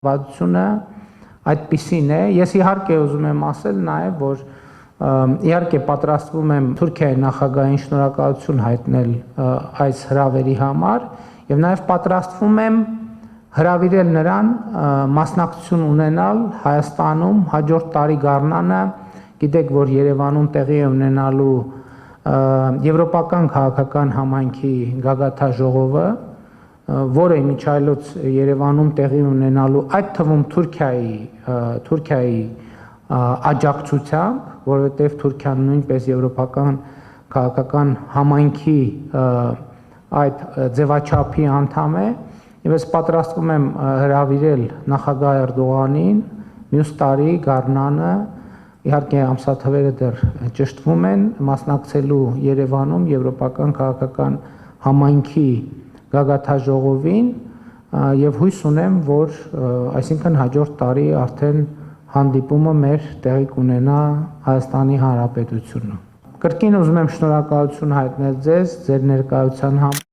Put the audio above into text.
Վարչությունը այդպիսին է, ես իհարկե ուզում եմ ասել նաև, որ իհարկե պատրաստվում եմ Թուրքիայի նախագահին շնորհակալություն հայտնել այս հրավերի համար եւ նաև պատրաստվում եմ հրավիրել նրան մասնակցություն ունենալ Հայաստանում հաջորդ տարի գարնանը, գիտեք, որ Երևանում տեղի է ունենալու Եվրոպական քաղաքական համայնքի գագաթաժողովը, որը միջայլոց Երևանում տեղի ունենալու այդ թվում Թուրքիայի աջակցությամբ, որովհետև Թուրքիան նույնպես Եվրոպական քաղաքական համայնքի այդ ձևաչափի անդամ է, եւ ես պատրաստվում եմ հրավիրել նախագահ Էրդողանին մյուս տարի գարնանը, իհարկե ամսաթվերը դեռ ճշտվում են, մասնակցելու Երևանում Եվրոպական քաղաքական համայնքի գագաթաժողովին եւ հույս ունեմ, որ այսինքն հաջորդ տարի արդեն հանդիպումը մեր տեղի կունենա Հայաստանի Հանրապետությունում։ Կրկին ուզում եմ շնորհակալություն հայտնել ձեզ, ձեր ներկայության համար։